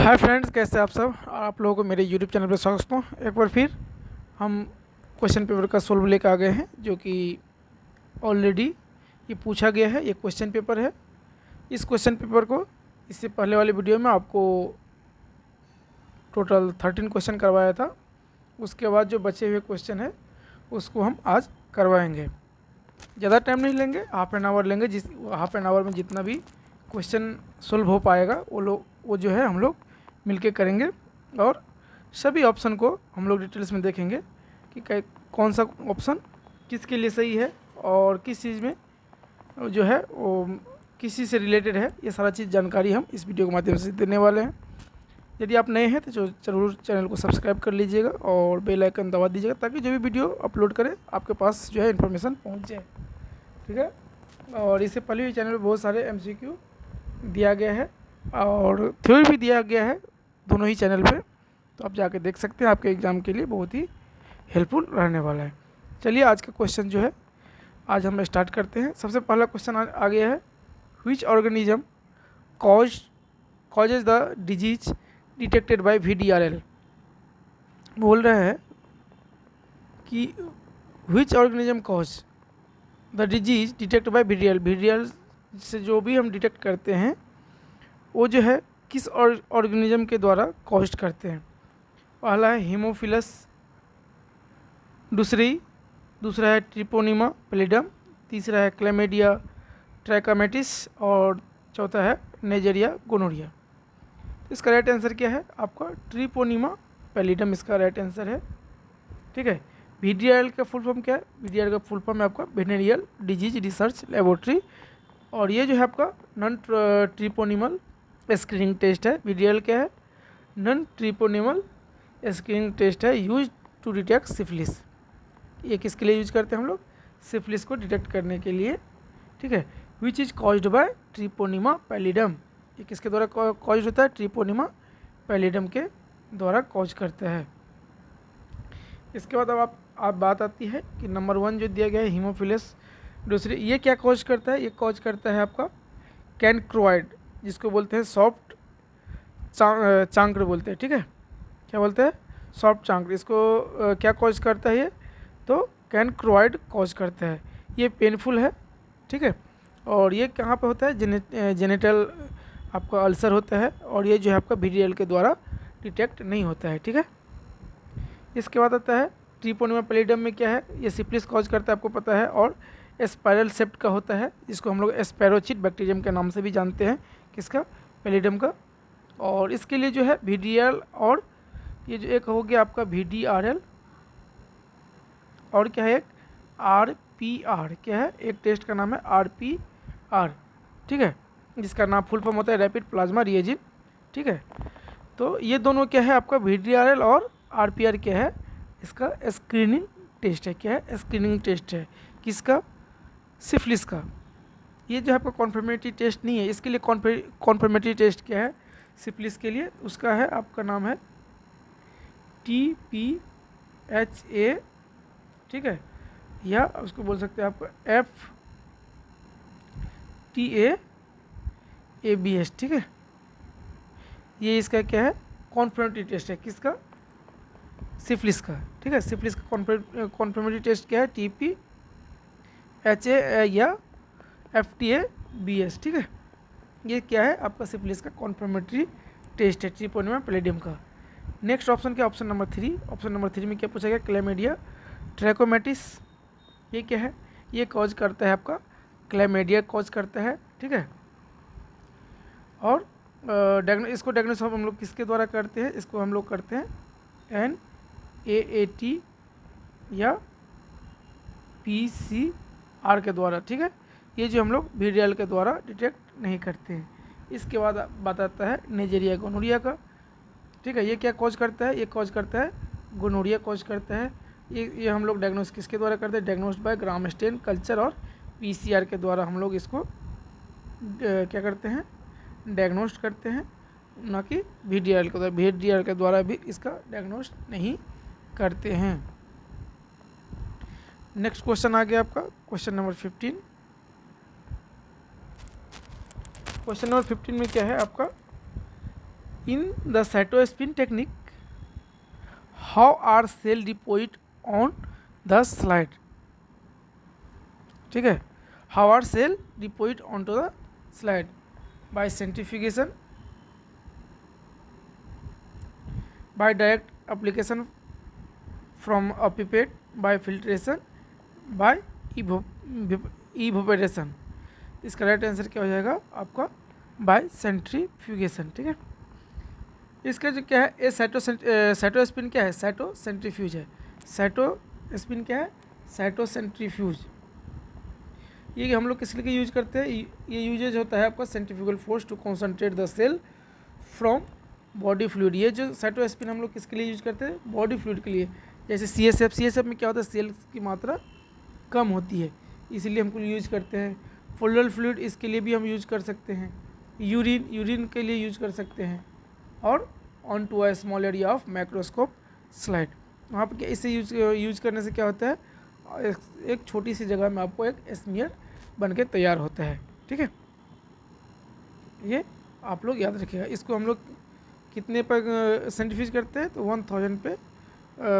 Hi friends, कैसे आप सब। आप लोगों को मेरे यूट्यूब चैनल पर स्वागत हूँ। एक बार फिर हम क्वेश्चन पेपर का सोल्व लेकर आ गए हैं, जो कि ऑलरेडी ये पूछा गया है। ये क्वेश्चन पेपर है। इस क्वेश्चन पेपर को इससे पहले वाले वीडियो में आपको टोटल 13 क्वेश्चन करवाया था। उसके बाद जो बचे हुए क्वेश्चन है उसको हम आज करवाएंगे। ज़्यादा टाइम नहीं लेंगे, हाफ एन आवर लेंगे। जिस हाफ एन आवर में जितना भी क्वेश्चन सोल्व हो पाएगा वो जो है हम लोग मिलके करेंगे, और सभी ऑप्शन को हम लोग डिटेल्स में देखेंगे कि कौन सा ऑप्शन किसके लिए सही है और किस चीज़ में जो है वो किस चीज़ से रिलेटेड है। ये सारा चीज़ जानकारी हम इस वीडियो के माध्यम से देने वाले हैं। यदि आप नए हैं तो ज़रूर चैनल को सब्सक्राइब कर लीजिएगा और बेल आइकन दबा दीजिएगा, ताकि जो भी वीडियो अपलोड करें आपके पास जो है इन्फॉर्मेशन पहुंच जाए। ठीक है। और इससे पहले भी चैनल पर बहुत सारे MCQ दिया गया है और थ्योरी भी दिया गया है, दोनों ही चैनल पे। तो आप जाके देख सकते हैं, आपके एग्ज़ाम के लिए बहुत ही हेल्पफुल रहने वाला है। चलिए आज का क्वेश्चन जो है आज हम स्टार्ट करते हैं। सबसे पहला क्वेश्चन आ गया है, which organism causes the disease detected by VDRL। बोल रहे हैं कि which organism cause the disease detect by VDRL से जो भी हम डिटेक्ट करते हैं वो जो है किस ऑर्गेनिज्म के द्वारा कॉज करते हैं। पहला है हीमोफिलस, दूसरा है ट्रिपोनिमा पैलिडम, तीसरा है क्लैमिडिया ट्रैकोमैटिस और चौथा है नेजेरिया गोनोरिया। इसका राइट आंसर क्या है आपका? ट्रिपोनिमा पैलिडम इसका राइट आंसर है। ठीक है। VDRL का फुल फॉर्म क्या है? VDRL का फुल फॉर्म है आपका वेनेरियल डिजीज रिसर्च लेबोरेटरी, और ये जो है आपका नॉन ट्रिपोनिमल स्क्रीनिंग टेस्ट है। VDRL क्या है? नॉन ट्रिपोनिमल स्क्रीनिंग टेस्ट है, यूज टू डिटेक्ट सिफिलिस। ये किसके लिए यूज करते हैं हम लोग? सिफिलिस को डिटेक्ट करने के लिए। ठीक है। Which is caused by treponema pallidum. ये किसके द्वारा कॉज होता है? ट्रिपोनिमा पैलिडम के द्वारा कॉज करता है। इसके बाद अब आप बात आती है कि नंबर 1 जो दिया गया है हीमोफिलस, दूसरी ये क्या कॉज करता है? ये कॉज करता है आपका कैनक्रोइड, जिसको बोलते हैं सॉफ्ट चांक्र बोलते हैं। ठीक है। क्या बोलते हैं? सॉफ्ट चांक्र। इसको क्या कॉज करता है? ये तो कैनक्रोइड कॉज करता है। ये पेनफुल है। ठीक है। और ये कहाँ पे होता है? जेनिटल आपका अल्सर होता है, और ये जो है आपका VDRL के द्वारा डिटेक्ट नहीं होता है। ठीक है। इसके बाद आता है ट्रिपोनिमा पैलिडम में क्या है? ये सिफिलिस कॉज करता है, आपको पता है, और स्पाइरल सेप्ट का होता है, जिसको हम लोग स्पैरोचिट बैक्टीरियम के नाम से भी जानते हैं। किसका? पैलिडम का। और इसके लिए जो है VDRL, और ये जो एक हो गया आपका VDRL, और क्या है? एक RPR। क्या है? एक टेस्ट का नाम है RPR। ठीक है। जिसका नाम फुल फॉर्म होता है रैपिड प्लाज्मा रिएजेंट। ठीक है। तो ये दोनों क्या है आपका? VDRL और RPR क्या है? इसका स्क्रीनिंग टेस्ट है। क्या है? स्क्रीनिंग टेस्ट है। किसका? सिफिलिस का। ये जो है आपका कॉन्फर्मेटरी टेस्ट नहीं है। इसके लिए कॉन्फर्मेटरी टेस्ट क्या है सिफिलिस के लिए? उसका है आपका नाम है TPHA। ठीक है। या उसको बोल सकते हैं आपका FTAABS। ठीक है। ये इसका क्या है? कॉन्फर्मेटरी टेस्ट है। किसका? सिफिलिस का। ठीक है। सिफिलिस का कॉन्फर्मेटरी टेस्ट क्या है? TPHA या FTABS। ठीक है। ये क्या है आपका? सिफिलिस का कॉन्फर्मेटरी टेस्ट है ट्रिपोनिमा पैलिडम का। नेक्स्ट ऑप्शन क्या? Option number 3। ऑप्शन नंबर 3 में क्या पूछा गया? Chlamydia trachomatis. ये क्या है? ये कॉज करता है आपका क्लैमिडिया कॉज करता है। ठीक है। और इसको डायग्नोस हम लोग किसके द्वारा करते हैं? इसको हम लोग करते हैं NAAT या PCR के द्वारा। ठीक है। ये जो हम लोग VDRL के द्वारा डिटेक्ट नहीं करते हैं। इसके बाद बात आता है नेजेरिया गोनोरिया का। ठीक है। ये क्या कॉज करता है? ये कॉज करता है गोनोरिया कॉज करता है। ये हम लोग डायग्नोस किसके द्वारा करते हैं? Diagnosed by gram stain culture और PCR के द्वारा हम लोग इसको क्या करते हैं? डायग्नोस्ट करते हैं, ना कि VDRL के द्वारा। VDRL के द्वारा भी इसका डायग्नोस्ट नहीं करते हैं। नेक्स्ट क्वेश्चन आ गया आपका क्वेश्चन नंबर 15। क्वेश्चन नंबर 15 में क्या है आपका? In the cytospin technique how are cell deposit on the slide, ठीक है, how are cell deposit on to the slide, by centrifugation, by direct application from a pipette, by filtration, by evaporation। इसका right answer क्या हो जाएगा आपका bye centrifugation, ठीक है। इसका जो क्या है ये साइटोस्पिन क्या है, साइटोसेंट्रीफ्यूज है। साइटोस्पिन क्या है, साइटोसेंट्रीफ्यूज। ये हम लोग किस लिए यूज करते हैं, ये यूजेज होता है आपका centrifugal force to concentrate the cell from body fluid. ये जो साइटोस्पिन हम लोग किसके लिए यूज करते हैं, बॉडी फ्लूइड के लिए। जैसे सीएसएफ में क्या होता है, सेल की मात्रा कम होती है, इसीलिए हमको यूज करते हैं। फ्लोरल फ्लूइड इसके लिए भी हम यूज कर सकते हैं। यूरिन के लिए यूज कर सकते हैं। और on to a small area of microscope slide, वहाँ पर क्या इसे यूज करने से क्या होता है, एक छोटी सी जगह में आपको एक स्मीयर बन के तैयार होता है, ठीक है। ये आप लोग याद रखिएगा। इसको हम लोग कितने पर सेंट्रीफ्यूज करते हैं, तो 1000 पे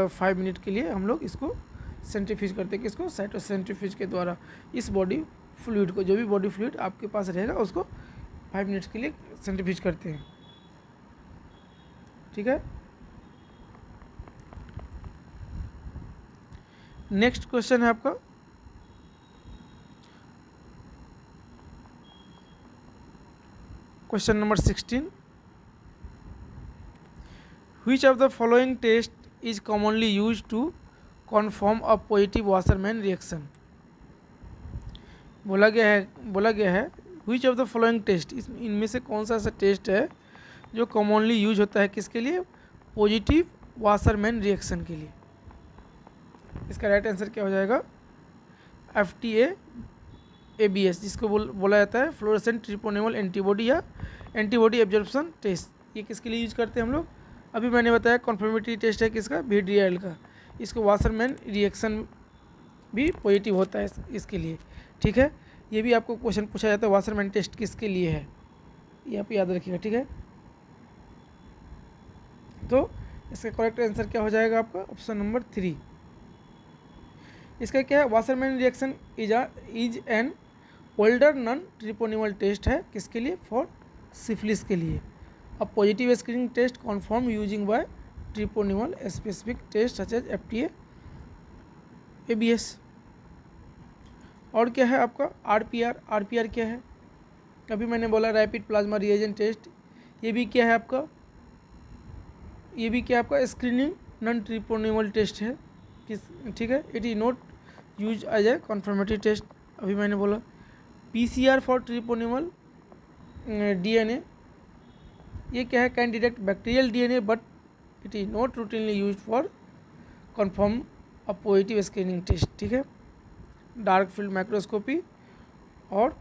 5 मिनट के लिए हम लोग इसको सेंट्रीफ्यूज करते हैं। किसको, साइटोसेंट्रीफ्यूज के द्वारा। इस बॉडी फ्लूइड को, जो भी बॉडी फ्लूइड आपके पास रहेगा उसको 5 मिनट्स के लिए सेंट्रीफ्यूज करते हैं, ठीक है। नेक्स्ट क्वेश्चन है आपका question number 16। Which of the following test is commonly used to confirm a positive Wassermann reaction? बोला गया है which of the following test, इनमें से कौन सा ऐसा टेस्ट है जो कॉमनली यूज होता है किसके लिए, पॉजिटिव वासरमैन रिएक्शन के लिए। इसका राइट आंसर क्या हो जाएगा, FTA ABS, जिसको बोला जाता है फ्लोरेसेंट ट्रिपोनेमल एंटीबॉडी या एंटीबॉडी एब्जॉर्प्शन टेस्ट। ये किसके लिए यूज करते हैं हम लोग, अभी मैंने बताया कॉन्फर्मेटरी टेस्ट है किसका, VDRL का। इसको वासरमैन रिएक्शन भी पॉजिटिव होता है इसके लिए, ठीक है। ये भी आपको क्वेश्चन पूछा जाता है वासरमैन टेस्ट किसके लिए है, ये आप याद रखिएगा, ठीक है। तो इसका करेक्ट आंसर क्या हो जाएगा आपका, ऑप्शन नंबर 3। इसका क्या है, Wassermann reaction is an older non treponemal test है किसके लिए, फॉर सिफिलिस के लिए। A positive screening test confirmed using by treponemal specific test such as FTA ABS। और क्या है आपका RPR क्या है, अभी मैंने बोला रैपिड प्लाज्मा रिएजेंट टेस्ट। ये भी क्या है आपका, स्क्रीनिंग नॉन ट्रिपोनेमल टेस्ट है ठीक है। It is not use as a confirmatory test, अभी मैंने बोला। PCR फॉर ट्रिपोनेमल DNA, ये क्या है, can detect bacterial DNA but it is not routinely use for confirm a positive screening test, ठीक है। डार्क फील्ड माइक्रोस्कोपी और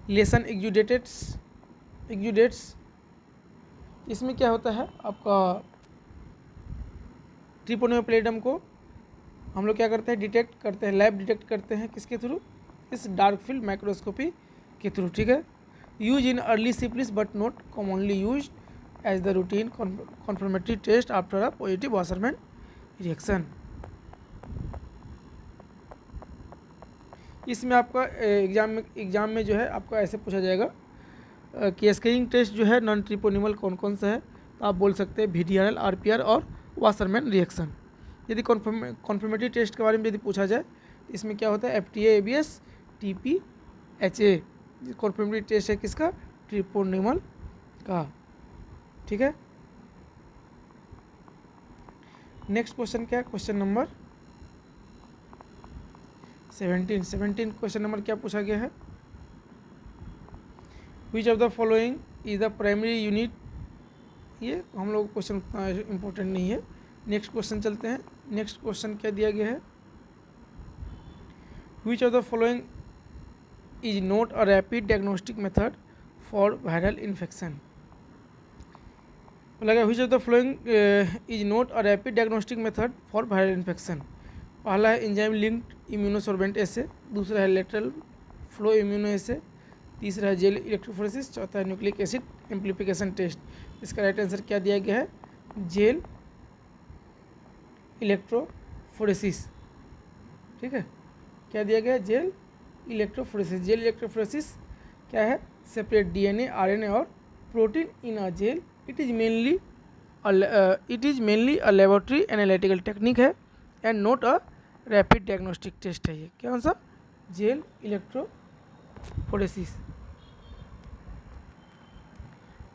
लेसन एक्जुडेट्स, इसमें क्या होता है आपका, ट्रिपोनिमल पैलिडम को हम लोग क्या करते हैं, डिटेक्ट करते हैं, लैब डिटेक्ट करते हैं किसके थ्रू, इस डार्क फील्ड माइक्रोस्कोपी के थ्रू, ठीक है। Use in early syphilis but not commonly use as the routine confirmatory test after a positive Wassermann reaction. इसमें आपका एग्जाम में जो है आपका ऐसे पूछा जाएगा कि स्क्रीनिंग टेस्ट जो है नॉन ट्रिपोनिमल कौन कौन सा है, तो आप बोल सकते हैं VDRL, RPR और वासरमैन रिएक्शन। यदि कॉन्फर्मेटरी टेस्ट के बारे में यदि पूछा जाए तो इसमें क्या होता है, FTA ABS TPHA कॉन्फर्मेटरी टेस्ट है किसका, ट्रिपोनिमल का, ठीक है। नेक्स्ट क्वेश्चन क्या है, क्वेश्चन नंबर 17 क्वेश्चन नंबर क्या पूछा गया है, which of the following is the primary unit. ये हम लोग क्वेश्चन उतना इम्पोर्टेंट नहीं है। नेक्स्ट क्वेश्चन चलते हैं। नेक्स्ट क्वेश्चन क्या दिया गया है, which of the following is not a rapid diagnostic method for viral infection. लगा which of the following is not a rapid diagnostic method for viral infection. पहला है एंजाइम लिंक्ड इम्यूनोसॉर्बेंट एसे, दूसरा है lateral flow immuno एसे, तीसरा है gel electrophoresis, चौथा है nucleic acid amplification test. इसका राइट आंसर क्या दिया गया है? Gel electrophoresis. ठीक है, क्या दिया गया है? Gel electrophoresis. जेल इलेक्ट्रोफोरेसिस क्या है? सेपरेट डीएनए, आरएनए और protein in a gel. It is mainly a laboratory analytical technique है and not a rapid diagnostic test है ये। क्या कौन सा? Gel electrophoresis.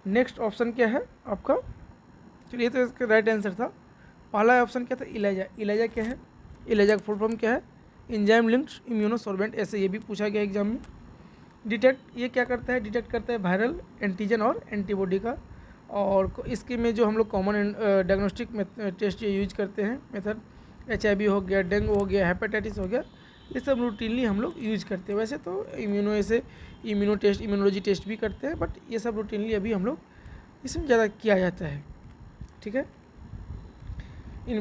नेक्स्ट ऑप्शन क्या है आपका? चलिए, तो इसका राइट आंसर था। पहला ऑप्शन क्या था? इलाइजा। इलाइजा क्या है? इलाइजा का फुल फॉर्म क्या है? Enzyme linked immunosorbent. ऐसे ये भी पूछा गया एग्जाम में। डिटेक्ट, ये क्या करता है? डिटेक्ट करता है वायरल एंटीजन और एंटीबॉडी का। और इसके में जो हम लोग कॉमन डायग्नोस्टिक टेस्ट ये यूज करते हैं मेथड, HIV हो गया, डेंगू हो गया, हेपेटाइटिस हो गया, ये सब रूटीनली हम लोग यूज करते हैं। वैसे तो इम्यूनो टेस्ट, इम्यूनोलॉजी टेस्ट भी करते हैं, बट ये सब रूटीनली अभी हम लोग इसमें ज़्यादा किया जाता है। ठीक है,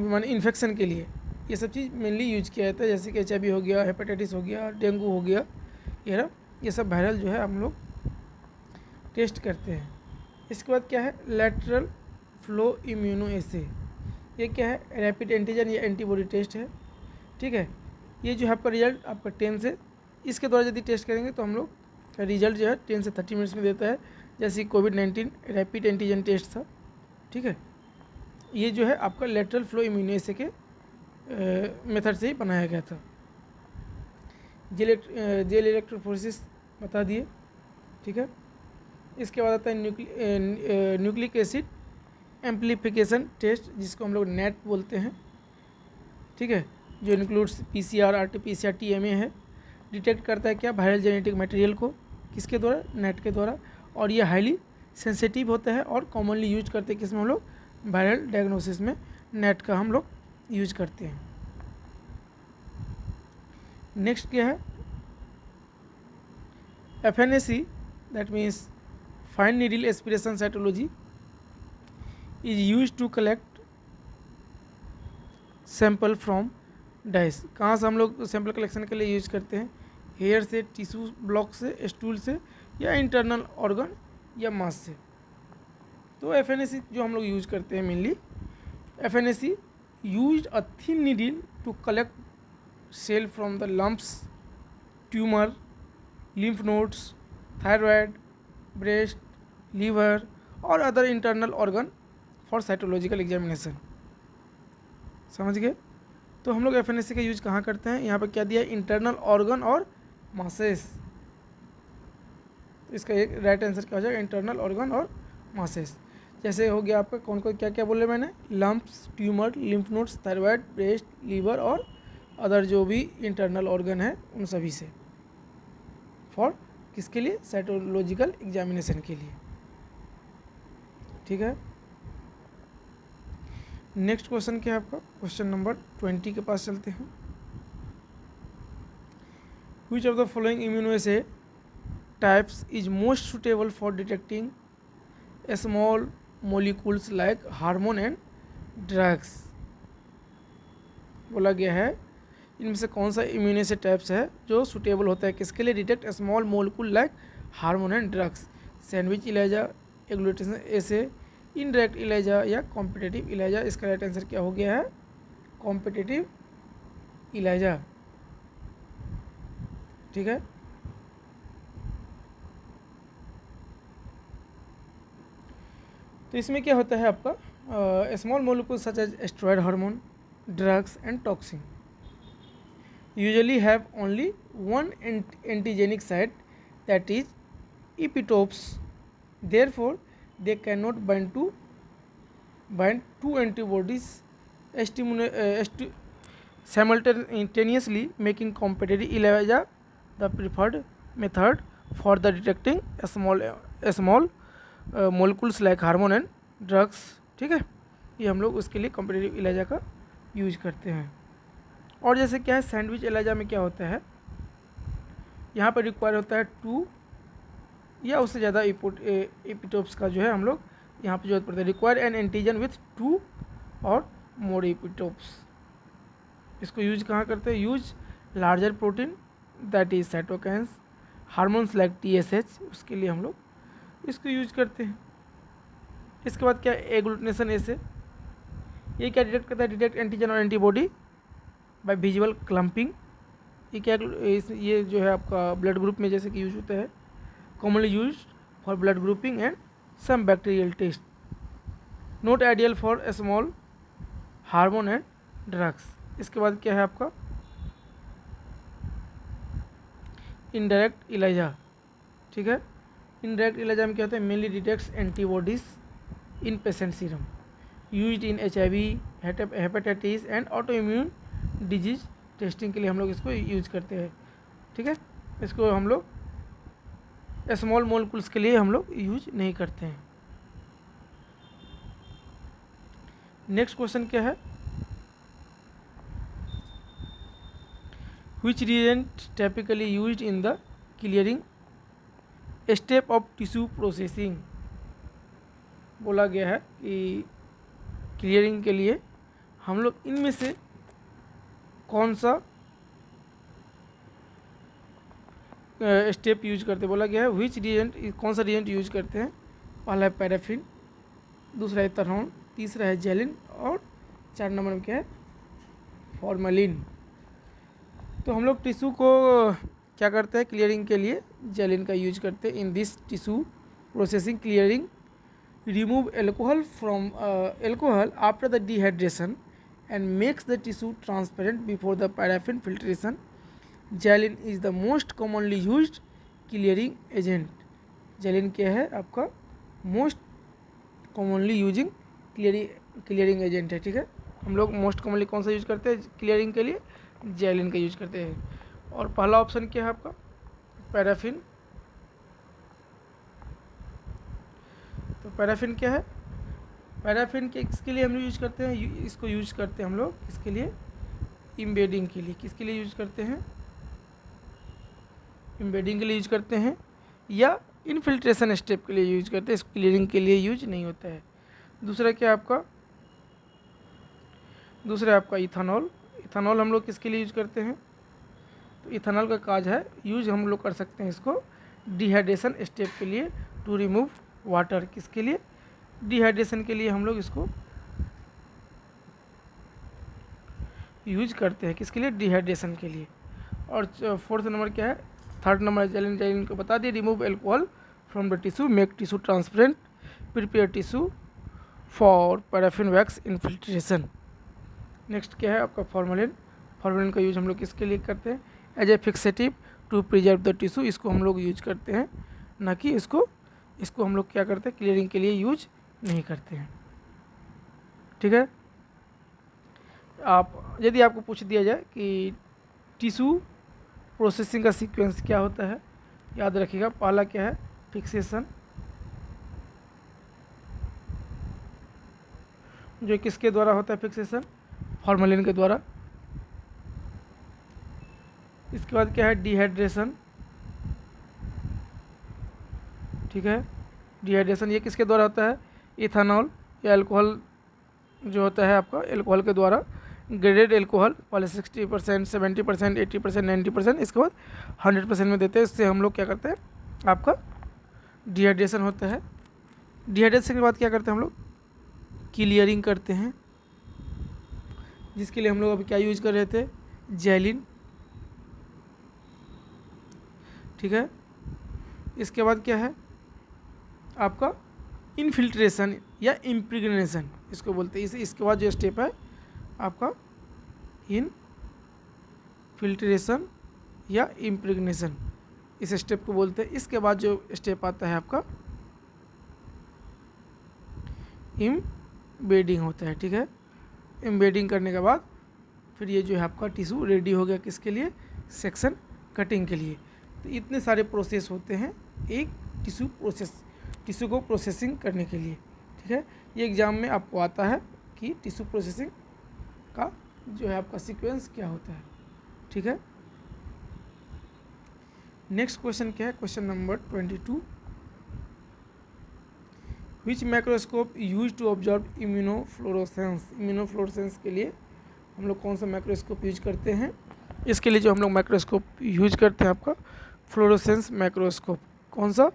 माने इन्फेक्शन के लिए ये सब चीज़ मेनली यूज किया जाता है, जैसे कि HIV हो गया, हेपेटाइटिस हो गया, डेंगू हो गया, ये सब वायरल जो है हम लोग टेस्ट करते हैं। इसके बाद क्या है? Lateral flow immunoassay. ये क्या है? रैपिड एंटीजन या एंटीबॉडी टेस्ट है। ठीक है, ये जो है आपका रिजल्ट आपका 10 से, इसके द्वारा यदि टेस्ट करेंगे तो हम लोग का रिजल्ट जो है 10 से 30 मिनट्स में देता है, जैसे कोविड-19 रैपिड एंटीजन टेस्ट था। ठीक है, ये जो है आपका लैटरल फ्लो इम्यूनोएसे के मेथड से ही बनाया गया था। जेल इलेक्ट्रोफोरेसिस बता दिए। ठीक है, इसके बाद आता है न्यूक्लिक एसिड एम्प्लीफिकेशन टेस्ट, जिसको हम लोग नेट बोलते हैं। ठीक है, जो इंक्लूड्स PCR, RT-PCR, TMA है। डिटेक्ट करता है क्या? वायरल जेनेटिक मटेरियल को। किसके द्वारा? नेट के द्वारा। और ये हाईली सेंसिटिव होता है और कॉमनली यूज करते हैं किसमें हम लोग? वायरल डायग्नोसिस में नेट का हम लोग यूज करते हैं। नेक्स्ट क्या है? FNAC, that means fine needle aspiration cytology, is use to collect sample from dice. कहाँ से हम लोग सैंपल कलेक्शन के लिए यूज करते हैं? हेयर से, टिश्यू ब्लॉक से, स्टूल से, या इंटरनल ऑर्गन या मांस से। तो FNAC जो हम लोग यूज करते हैं mainly, FNAC use a thin needle to collect cell from the lumps, tumour, lymph nodes, thyroid, breast, liver और other internal organ for cytological examination. समझ गए? तो हम लोग FNAC का यूज कहाँ करते हैं? यहाँ पर क्या दिया? इंटरनल ऑर्गन और मासेस। तो इसका एक राइट आंसर क्या हो जाएगा? इंटरनल ऑर्गन और मासेस। जैसे हो गया आपका कौन कौन क्या क्या बोले मैंने? Lumps, tumour, lymph nodes, thyroid, breast, liver और अदर जो भी इंटरनल ऑर्गन है उन सभी से। फॉर किसके लिए? साइटोलॉजिकल एग्जामिनेशन के लिए। ठीक है, नेक्स्ट क्वेश्चन क्या है आपका? क्वेश्चन नंबर 20 के पास चलते हैं। Which of the following immunoassay types is most suitable for detecting small molecules like hormone and drugs? बोला गया है इनमें से कौन सा इम्यूनोएसे टाइप्स है जो सुटेबल होता है किसके लिए? Detect small molecule like hormone and drugs. Sandwich ELISA, agglutination assay, indirect ELISA या कॉम्पिटेटिव इलाइजा। इसका राइट आंसर क्या हो गया है? Competitive ELISA. ठीक है, तो इसमें क्या होता है आपका? Small molecule such as steroid hormone, drugs and toxin usually have only one antigenic site, that is epitopes. Therefore they cannot bind two antibodies simultaneously, making competitive ELISA the preferred method for the detecting small molecules like hormone and drugs. ठीक है, ये हम लोग उसके लिए competitive इलाजा का use करते हैं। और जैसे क्या है? सैंडविच इलाजा में क्या होता है? यहाँ पर रिक्वायर होता है 2 या उससे ज़्यादा एपिटोप्स का जो है हम लोग यहाँ पर जरूरत पड़ता है। रिक्वायर एन एंटीजन विथ 2 और मोर एपिटोप्स। इसको यूज कहाँ करते हैं? Use larger protein that is cytokines, hormones like TSH, उसके लिए हम लोग इसको यूज करते हैं। इसके बाद क्या एग्लूटिनेशन एसे, ये क्या डिटेक्ट करता है, डिटेक्ट एंटीजन और एंटीबॉडी बाय विजुअल क्लम्पिंग। ये क्या, ये जो है आपका ब्लड ग्रुप में जैसे कि यूज होता है, commonly use for blood grouping and some bacterial test, not ideal for small hormone and drugs. इसके बाद क्या है आपका इनडायरेक्ट इलाजा, ठीक है। इनडायरेक्ट इलाजा में क्या होता है, mainly detects antibodies in patient serum, used in HIV, hepatitis and auto immune disease testing के लिए हम लोग इसको यूज करते हैं, ठीक है। इसको हम लोग स्मॉल मोलिक्यूल्स के लिए हम लोग यूज नहीं करते हैं। नेक्स्ट क्वेश्चन क्या है, which reagent typically used in the clearing step of tissue processing। बोला गया है कि क्लियरिंग के लिए हम लोग इनमें से कौन सा स्टेप यूज करते हैं। बोला गया है विच रिएजेंट, कौन सा रिएजेंट यूज करते हैं। पहला है पैराफिन, दूसरा है इथेनॉल, तीसरा है जेलिन और 4 नंबर में क्या है फॉर्मेलिन। तो हम लोग टिश्यू को क्या करते हैं क्लियरिंग के लिए जेलिन का यूज करते हैं। In this tissue processing clearing remove alcohol from alcohol after the dehydration and makes the tissue transparent before the paraffin filtration. Xylene is the most commonly used clearing agent. Xylene क्या है आपका most commonly using clearing agent है, ठीक है। हम लोग most commonly कौन सा यूज करते हैं क्लियरिंग के लिए, जेलिन का यूज करते हैं। और पहला ऑप्शन क्या है आपका पैराफिन। तो पैराफिन क्या है, पैराफिन के इसके लिए हम यूज करते हैं, इसको यूज करते हैं हम लोग इसके लिए इम्बेडिंग के लिए। किसके लिए यूज करते हैं, इम्बेडिंग के लिए यूज करते हैं या इनफिल्ट्रेशन स्टेप के लिए यूज करते हैं। इसको क्लियरिंग के लिए यूज नहीं होता है। दूसरा क्या आपका, दूसरा आपका इथेनॉल। इथेनॉल हम लोग किसके लिए यूज करते हैं, तो इथेनॉल का काज है यूज हम लोग कर सकते हैं इसको डिहाइड्रेशन स्टेप के लिए टू रिमूव वाटर। किसके लिए, डिहाइड्रेशन के लिए हम लोग इसको यूज करते हैं। किसके लिए, डिहाइड्रेशन के लिए। और 4th नंबर क्या है, 3rd नंबर जेलिन। जेलिन को बता दिए remove alcohol from the tissue, make tissue transparent, prepare tissue for paraffin wax infiltration. Next क्या है आपका फॉर्मेलिन। फॉर्मेलिन का यूज हम लोग किसके लिए करते हैं, as a fixative to preserve the tissue. इसको हम लोग यूज करते हैं, ना कि इसको हम लोग क्या करते हैं क्लियरिंग के लिए यूज नहीं करते हैं, ठीक है। आप यदि आपको पूछ दिया जाए कि टिश्यू प्रोसेसिंग का सीक्वेंस क्या होता है, याद रखिएगा पहला क्या है फिक्सेशन, जो किसके द्वारा होता है फिक्सेशन, फॉर्मेलिन के द्वारा। इसके बाद क्या है डिहाइड्रेशन, ठीक है। डिहाइड्रेशन ये किसके द्वारा होता है, इथेनॉल या अल्कोहल जो होता है आपका एल्कोहल के द्वारा। ग्रेडेड एल्कोहल पहले 60%, 70%, 80%, 90%, इसके बाद 100% में देते हैं। इससे हम लोग क्या करते हैं आपका डिहाइड्रेशन होता है। डिहाइड्रेशन के बाद क्या करते हैं हम लोग क्लियरिंग करते हैं, जिसके लिए हम लोग अभी क्या यूज कर रहे थे जेलिन, ठीक है। इसके बाद क्या है आपका इनफिल्ट्रेशन या इम्प्रिग्नेशन इसको बोलते हैं। इसके बाद जो स्टेप है आपका इनफिल्ट्रेशन या इम्प्रिग्नेशन, इस स्टेप को बोलते हैं। इसके बाद जो स्टेप आता है आपका इम्बेडिंग होता है, ठीक है। इम्बेडिंग करने के बाद फिर ये जो है आपका टिश्यू रेडी हो गया किसके लिए, सेक्शन कटिंग के लिए। तो इतने सारे प्रोसेस होते हैं एक टिश्यू को प्रोसेसिंग करने के लिए, ठीक है। ये एग्ज़ाम में आपको आता है कि टिश्यू प्रोसेसिंग का जो है आपका सीक्वेंस क्या होता है, ठीक है। नेक्स्ट क्वेश्चन क्या है, question number 22। Which microscope use to observe immunofluorescence. Immunofluorescence के लिए हम लोग कौन सा माइक्रोस्कोप यूज करते हैं। इसके लिए जो हम लोग माइक्रोस्कोप यूज करते हैं आपका फ्लोरोसेंस माइक्रोस्कोप। कौन सा?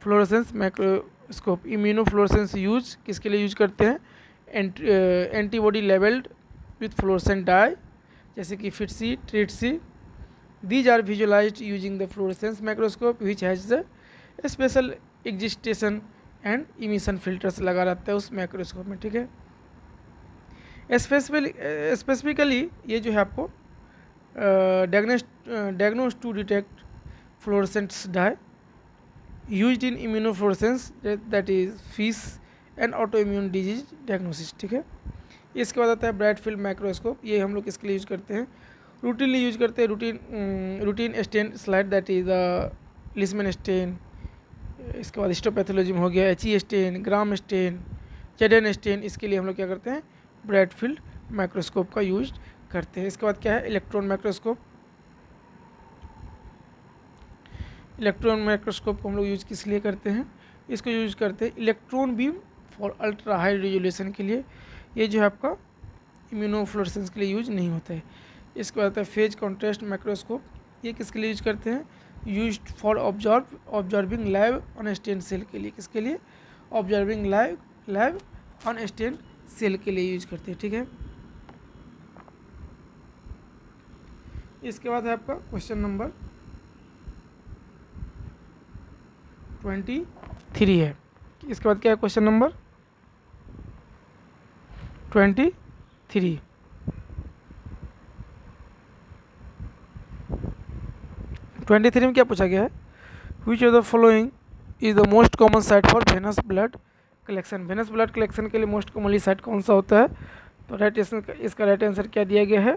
Fluorescence microscope. Immuno fluorescence use किसके लिए यूज करते हैं? Antibody labelled with fluorescent dye, जैसे कि FITC, TRITC. These are visualised using the fluorescence microscope which has the special excitation and emission filters लगा रहता है उस माइक्रोस्कोप में, ठीक है। स्पेसिफिकली ये जो है आपको diagnosed to detect fluorescent dye used in immunofluorescence, that is FISH and autoimmune disease diagnosis, ठीक है। इसके बाद आता है ब्राइट फील्ड माइक्रोस्कोप। ये हम लोग किसके लिए यूज करते हैं? रूटीनली यूज करते हैं routine stain slide, that is Leishman stain. इसके बाद हिस्टोपैथोलॉजी में हो गया HE स्टेन, ग्राम स्टेन, जेडन स्टेन। इसके लिए हम लोग क्या करते हैं? ब्राइट फील्ड माइक्रोस्कोप का यूज करते हैं। इसके बाद क्या है? Electron microscope. इलेक्ट्रॉन माइक्रोस्कोप को हम लोग यूज किस लिए करते हैं? इसको यूज करते हैं electron beam for ultra high resolution के लिए। ये जो है आपका इम्यूनोफ्लोरेसेंस के लिए यूज नहीं होता है। इसके बाद आता है फेज कॉन्ट्रास्ट माइक्रोस्कोप। ये किसके लिए यूज करते हैं? Use for observing live unstained cell के लिए। किसके लिए? ऑब्जर्विंग लाइव अनस्टेन्ड सेल के लिए यूज करते हैं, ठीक है। इसके बाद है आपका क्वेश्चन नंबर 23 है। इसके बाद क्या है? Question number 23। में क्या पूछा गया है? Which of the following is the most common site for venous blood collection. Venous blood collection के लिए मोस्ट कॉमनली साइट कौन सा होता है? तो इसका राइट आंसर क्या दिया गया है?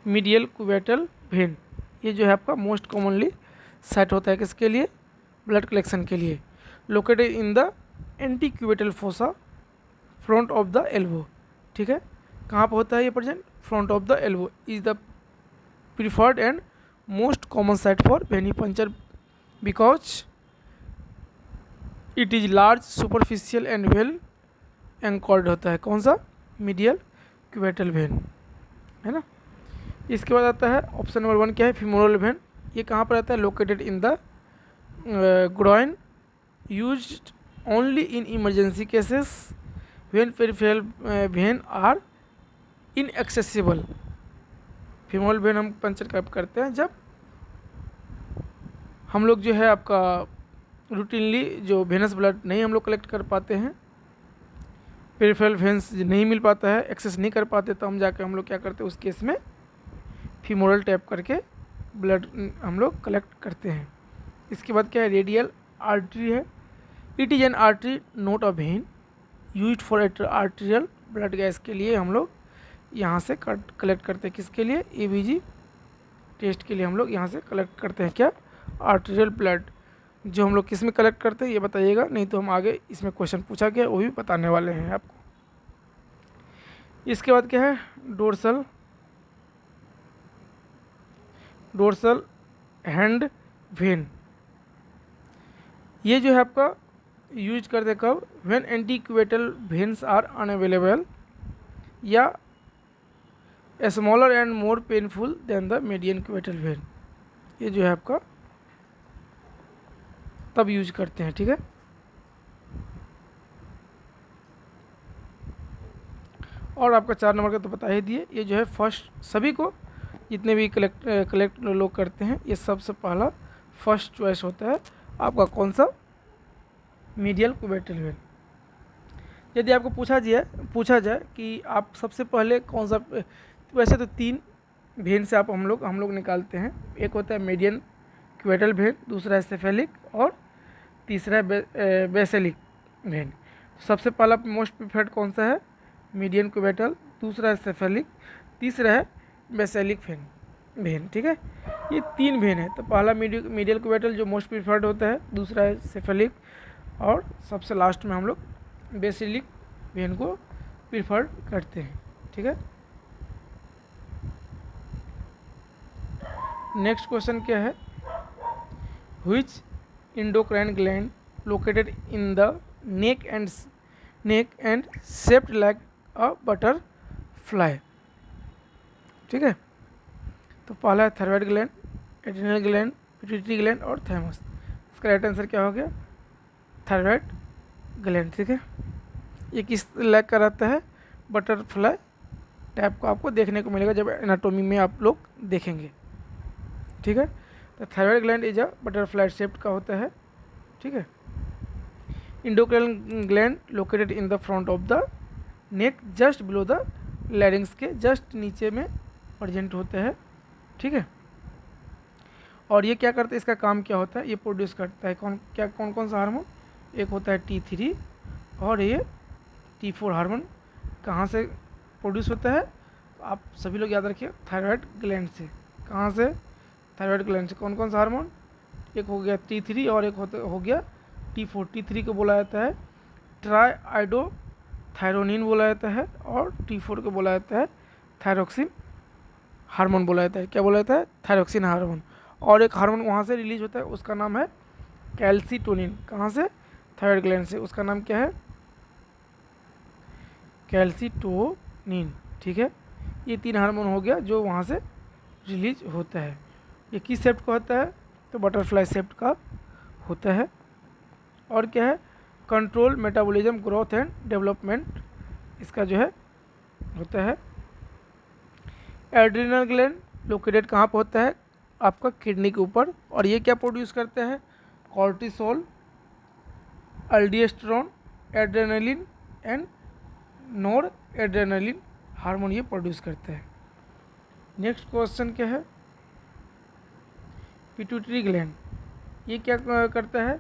Medial cubital vein. ये जो है आपका मोस्ट कॉमनली साइट होता है किसके लिए? ब्लड कलेक्शन के लिए। Located in the antecubital fossa front of the elbow, ठीक है। कहाँ पर होता है ये प्रेजेंट? Front of the elbow is the preferred and most common site for venipuncture because it is large, superficial and well anchored होता है। कौन सा? मीडियल क्यूबिटल वेन, है ना। इसके बाद आता है ऑप्शन नंबर 1 क्या है? Femoral vein. ये कहाँ पर आता है? Located in the groin, used only in emergency cases when peripheral vein are inaccessible. Femoral vein हम पंचर कब करते हैं? जब हम लोग जो है आपका रूटीनली जो वेनस ब्लड नहीं हम लोग कलेक्ट कर पाते हैं, पेरिफेरल वेन्स नहीं मिल पाता है, एक्सेस नहीं कर पाते, तो हम जाकर हम लोग क्या करते हैं उस केस में फीमोरल टैप करके ब्लड हम लोग कलेक्ट करते हैं। इसके बाद क्या है? रेडियल आर्टरी है। It is an artery note a when used for arterial blood gas के लिए हम लोग यहाँ से कलेक्ट करते हैं। किसके लिए? ABG टेस्ट के लिए हम लोग यहाँ से कलेक्ट करते हैं क्या? Arterial blood. जो हम लोग किस में कलेक्ट करते हैं ये बताइएगा, नहीं तो हम आगे इसमें क्वेश्चन पूछा गया वो भी बताने वाले हैं आपको। इसके बाद क्या है? Dorsal hand vein. ये जो है आपका यूज करते कब? When antecubital veins are unavailable या smaller and more painful than the median cubital vein. ये जो है आपका तब यूज करते हैं, ठीक है। और आपका 4 नंबर का तो बता ही दिए। ये जो है फर्स्ट, सभी को जितने भी कलेक्ट लोग करते हैं ये सबसे पहला फर्स्ट चॉइस होता है आपका कौन सा? Medial cubital when. यदि आपको पूछा जाए कि आप सबसे पहले कौन सा, वैसे तो 3 वेन से हम लोग निकालते हैं। एक होता है मीडियन क्यूबिटल वेन, दूसरा है सेफेलिक और तीसरा है बेसेलिक वेन। सबसे पहला मोस्ट प्रिफर्ड कौन सा है? मीडियन क्यूबिटल, दूसरा है सेफेलिक, तीसरा है बेसेलिक वेन, ठीक है। ये 3 वेन है। तो पहला मीडियल क्यूबिटल जो मोस्ट प्रिफर्ड होता है, दूसरा है सेफेलिक और सबसे लास्ट में हम लोग बेसिलिक वेन को प्रिफर्ड करते हैं, ठीक है। नेक्स्ट क्वेश्चन क्या है? Which endocrine gland located in the neck and shaped like a butterfly, ठीक है। तो पहला है thyroid gland, adrenal gland, pituitary gland और थैमस। इसका राइट आंसर क्या हो गया? Thyroid gland. ठीक है, ये किस लैक का रहता है? बटरफ्लाई टाइप को आपको देखने को मिलेगा जब एनाटोमी में आप लोग देखेंगे। ठीक है, तो thyroid gland is a butterfly shaped का होता है। ठीक है, endocrine gland located in the front of the neck just below the larynx के जस्ट नीचे में प्रेजेंट होते हैं। ठीक है, और ये क्या करते हैं, इसका काम क्या होता है? ये प्रोड्यूस करता है कौन कौन सा हार्मोन? एक होता है T3 और ये T4 हार्मोन। कहाँ से प्रोड्यूस होता है? तो आप सभी लोग याद रखिए, थायराइड ग्लैंड से। कहाँ से? थायराइड ग्लैंड से। कौन कौन सा हार्मोन? एक हो गया T3 और एक हो गया T4। T3 को बोला जाता है ट्राइआइडोथायरोनिन बोला जाता है, और T4 को बोला जाता है थायरोक्सिन हार्मोन बोला जाता है। क्या बोला जाता है? Thyroxine hormone. और एक हार्मोन वहाँ से रिलीज होता है, उसका नाम है कैल्सीटोनिन। कहाँ से? थायराइड ग्लैंड से। उसका नाम क्या है? कैल्सीटोनिन। ठीक है, ये 3 हार्मोन हो गया जो वहाँ से रिलीज होता है। ये किस शेप्ट का होता है? तो बटरफ्लाई शेप्ट का होता है। और क्या है? Control metabolism, growth and development इसका जो है होता है। एड्रिनल ग्लैंड लोकेटेड कहाँ पर होता है? आपका किडनी के ऊपर। और ये क्या प्रोड्यूस करता है? Cortisol, aldosterone, adrenaline and noradrenaline hormone ये प्रोड्यूस करता है। नेक्स्ट क्वेश्चन क्या है? पिट्यूटरी ग्लैंड ये क्या करता है?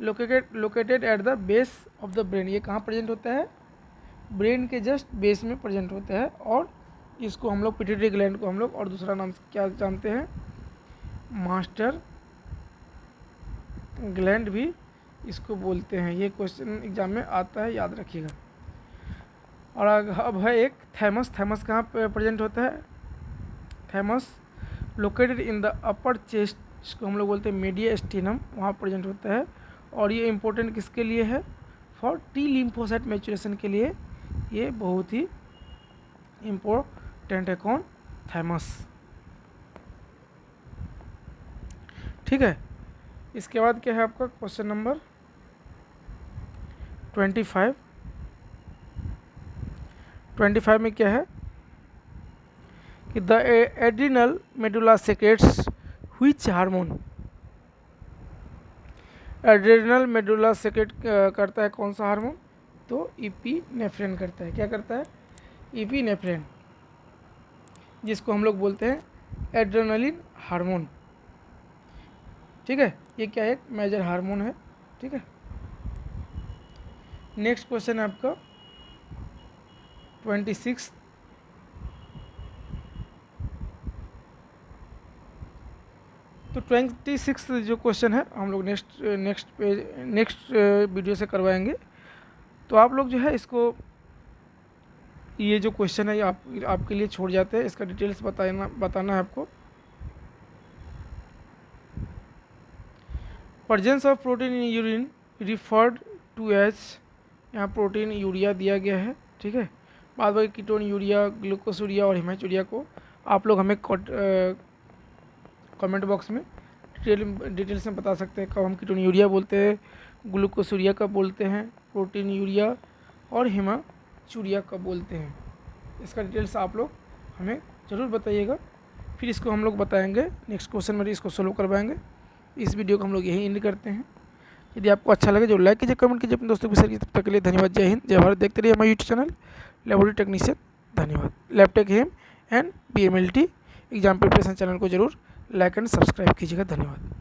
Located at the base of the brain. ये कहाँ प्रेजेंट होता है? ब्रेन के जस्ट बेस में प्रेजेंट होता है। और इसको हम लोग पिट्यूटरी ग्लैंड को हम लोग और दूसरा नाम क्या जानते हैं? मास्टर ग्लैंड भी इसको बोलते हैं। ये क्वेश्चन एग्जाम में आता है, याद रखिएगा। और अब है एक थैमस। थैमस कहाँ पे प्रेजेंट होता है? Thymus located in the upper chest, इसको हम लोग बोलते हैं मीडियस्टिनम, वहाँ प्रेजेंट होता है। और ये इम्पोर्टेंट किसके लिए है? फॉर टी लिम्फोसाइट मैच्योरेशन के लिए ये बहुत ही इम्पोर्टेंट है। कौन? थैमस। ठीक है, इसके बाद क्या है आपका क्वेश्चन नंबर 25। 25 में क्या है कि the adrenal medulla secretes which hormone? Adrenal medulla secrete करता है कौन सा हार्मोन? तो इपीनेफ्रिन करता है। क्या करता है? इपीनेफ्रिन, जिसको हम लोग बोलते हैं एड्रेनलिन हार्मोन। ठीक है, ये क्या है? एक मेजर हार्मोन है। ठीक है, नेक्स्ट क्वेश्चन है आपका 26। तो 26 जो क्वेश्चन है हम लोग नेक्स्ट वीडियो से करवाएंगे। तो आप लोग जो है इसको, ये जो क्वेश्चन है ये आपके लिए छोड़ जाते हैं। इसका डिटेल्स बताना है आपको। Presence of protein in urine referred to as, यहाँ प्रोटीन यूरिया दिया गया है। ठीक है, बाद बाकी कीटोन यूरिया, ग्लूकोस यूरिया और हिमैचूरिया को आप लोग हमें कमेंट बॉक्स में डिटेल्स में बता सकते हैं कब हम कीटोन यूरिया बोलते हैं, ग्लूकोस यूरिया कब बोलते हैं, प्रोटीन यूरिया और हिमैचूरिया कब बोलते हैं। इसका डिटेल्स आप लोग हमें ज़रूर बताइएगा, फिर इसको हम लोग बताएंगे नेक्स्ट क्वेश्चन में, इसको सोल्व करवाएंगे। इस वीडियो को हम लोग यही एंड करते हैं। यदि आपको अच्छा लगे जो लाइक कीजिए, कमेंट कीजिए, अपने दोस्तों को शेयर कीजिए। तब तक के लिए धन्यवाद। जय हिंद, जय भारत। देखते रहिए हमारे यूट्यूब चैनल लेबोरेटरी टेक्नीशियन। धन्यवाद। Labtech Hem and BMLT exam preparation channel को जरूर लाइक एंड सब्सक्राइब कीजिएगा। धन्यवाद।